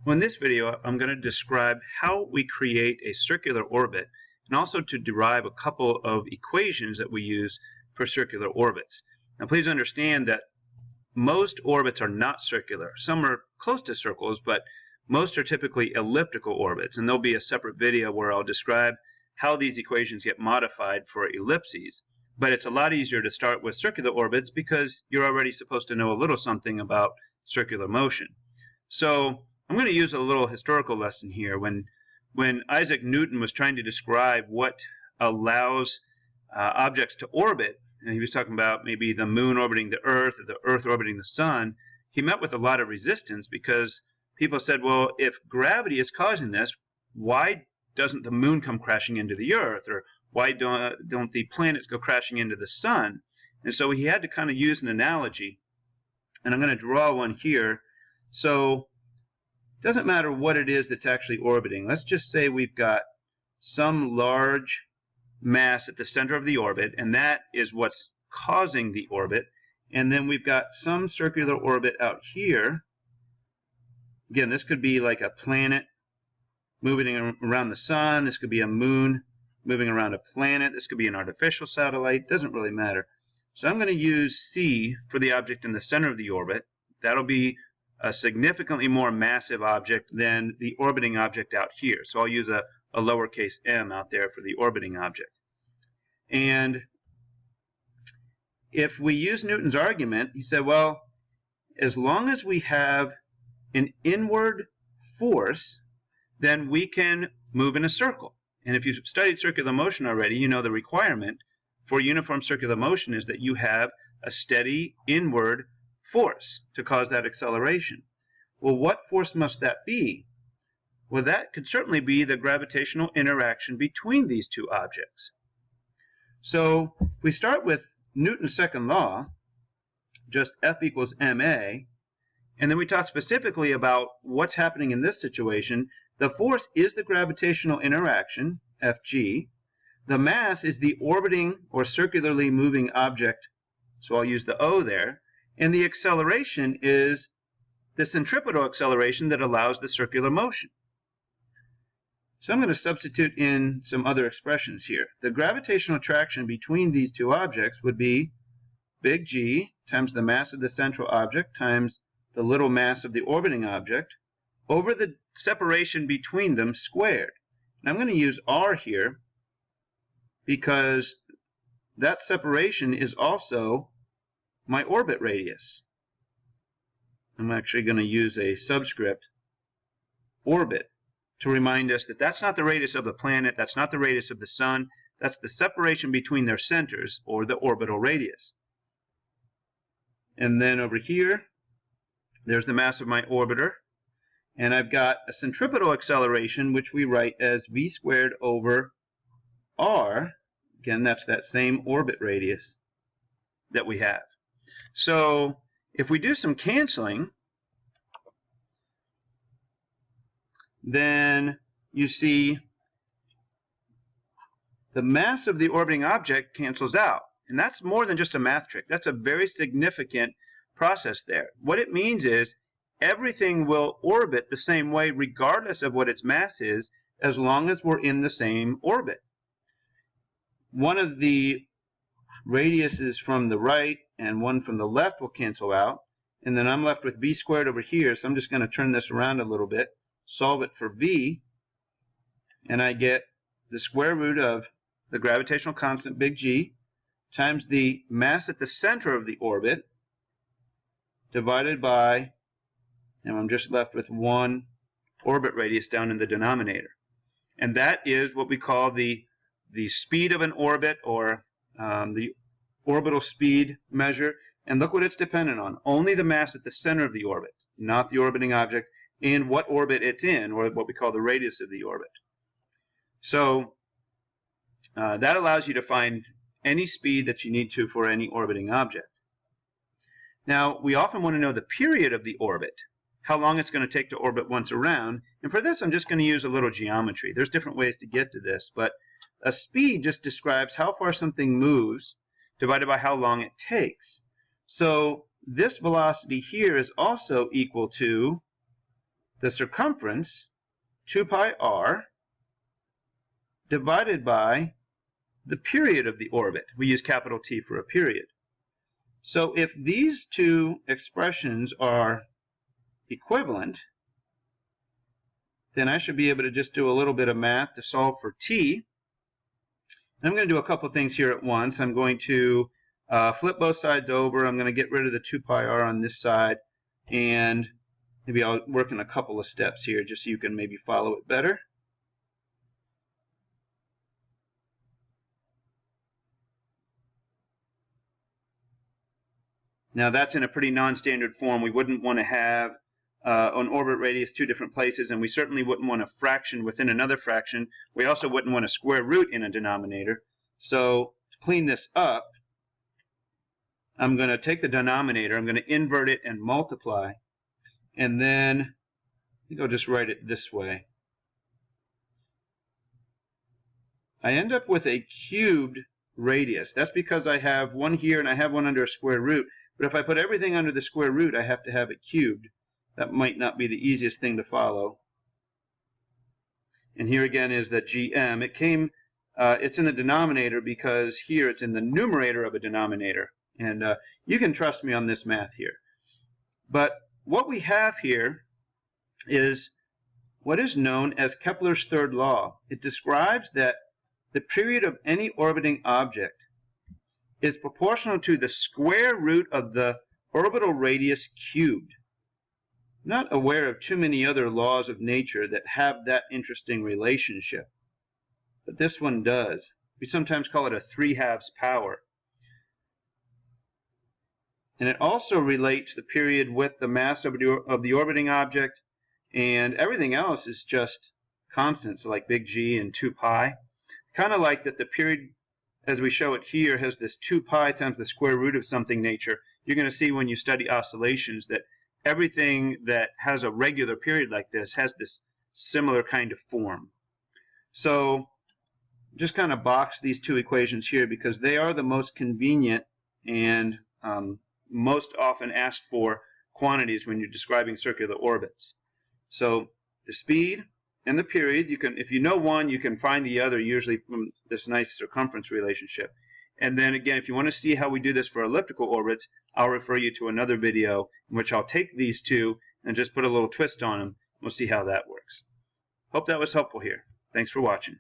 Well, in this video, I'm going to describe how we create a circular orbit and also to derive a couple of equations that we use for circular orbits. Now, please understand that most orbits are not circular. Some are close to circles, but most are typically elliptical orbits, and there'll be a separate video where I'll describe how these equations get modified for ellipses. But it's a lot easier to start with circular orbits because you're already supposed to know a little something about circular motion. So I'm going to use a little historical lesson here. When Isaac Newton was trying to describe what allows objects to orbit, and he was talking about maybe the moon orbiting the Earth or the Earth orbiting the sun, he met with a lot of resistance because people said, well, if gravity is causing this, why doesn't the moon come crashing into the Earth? Or why don't the planets go crashing into the sun? And so he had to kind of use an analogy, and I'm going to draw one here. So it doesn't matter what it is that's actually orbiting. Let's just say we've got some large mass at the center of the orbit, and that is what's causing the orbit. And then we've got some circular orbit out here. Again, this could be like a planet moving around the sun. This could be a moon moving around a planet. This could be an artificial satellite. Doesn't really matter. So I'm going to use C for the object in the center of the orbit. That'll be a significantly more massive object than the orbiting object out here. So I'll use a lowercase m out there for the orbiting object. And if we use Newton's argument, he said, well, as long as we have an inward force, then we can move in a circle. And if you've studied circular motion already, you know the requirement for uniform circular motion is that you have a steady inward force to cause that acceleration. Well, what force must that be? Well, that could certainly be the gravitational interaction between these two objects. So we start with Newton's second law, just F equals ma, and then we talk specifically about what's happening in this situation. The force is the gravitational interaction, Fg. The mass is the orbiting or circularly moving object, so I'll use the O there. And the acceleration is the centripetal acceleration that allows the circular motion. So I'm going to substitute in some other expressions here. The gravitational attraction between these two objects would be big G times the mass of the central object times the little mass of the orbiting object over the separation between them squared. And I'm going to use R here because that separation is also my orbit radius. I'm actually going to use a subscript, orbit, to remind us that that's not the radius of the planet, that's not the radius of the sun, that's the separation between their centers, or the orbital radius. And then over here, there's the mass of my orbiter, and I've got a centripetal acceleration, which we write as v squared over r. Again, that's that same orbit radius that we have. So if we do some canceling, then you see the mass of the orbiting object cancels out. And that's more than just a math trick. That's a very significant process there. What it means is everything will orbit the same way regardless of what its mass is, as long as we're in the same orbit. One of the radiuses from the right and one from the left will cancel out, and then I'm left with v squared over here. So I'm just going to turn this around a little bit, solve it for v, and I get the square root of the gravitational constant big G times the mass at the center of the orbit divided by, and I'm just left with one orbit radius down in the denominator. And that is what we call the speed of an orbit, or the orbital speed measure. And look what it's dependent on. Only the mass at the center of the orbit, not the orbiting object, in what orbit it's in, or what we call the radius of the orbit. So that allows you to find any speed that you need to for any orbiting object. Now, we often want to know the period of the orbit, how long it's going to take to orbit once around. And for this, I'm just going to use a little geometry. There's different ways to get to this, but a speed just describes how far something moves divided by how long it takes. So this velocity here is also equal to the circumference, 2 pi r, divided by the period of the orbit. We use capital T for a period. So if these two expressions are equivalent, then I should be able to just do a little bit of math to solve for T. I'm going to do a couple things here at once. I'm going to flip both sides over. I'm going to get rid of the 2 pi r on this side, and maybe I'll work in a couple of steps here just so you can maybe follow it better. Now that's in a pretty non-standard form. We wouldn't want to have an orbit radius two different places, and we certainly wouldn't want a fraction within another fraction. We also wouldn't want a square root in a denominator. So to clean this up, I'm going to take the denominator, I'm going to invert it and multiply, and then I think I'll just write it this way. I end up with a cubed radius. That's because I have one here and I have one under a square root. But if I put everything under the square root, I have to have it cubed. That might not be the easiest thing to follow. And here again is the GM. It's in the denominator because here it's in the numerator of a denominator. And you can trust me on this math here. But what we have here is what is known as Kepler's third law. It describes that the period of any orbiting object is proportional to the square root of the orbital radius cubed. I'm not aware of too many other laws of nature that have that interesting relationship, but this one does. We sometimes call it a 3/2 power. And it also relates the period with the mass of the orbiting object, and everything else is just constants like big G and 2 pi. Kind of like that the period, as we show it here, has this 2 pi times the square root of something nature. You're going to see when you study oscillations that everything that has a regular period like this has this similar kind of form. So just kind of box these two equations here because they are the most convenient and most often asked for quantities when you're describing circular orbits. So the speed and the period, you can, if you know one, you can find the other usually from this nice circumference relationship. And then again, if you want to see how we do this for elliptical orbits, I'll refer you to another video in which I'll take these two and just put a little twist on them. We'll see how that works. Hope that was helpful here. Thanks for watching.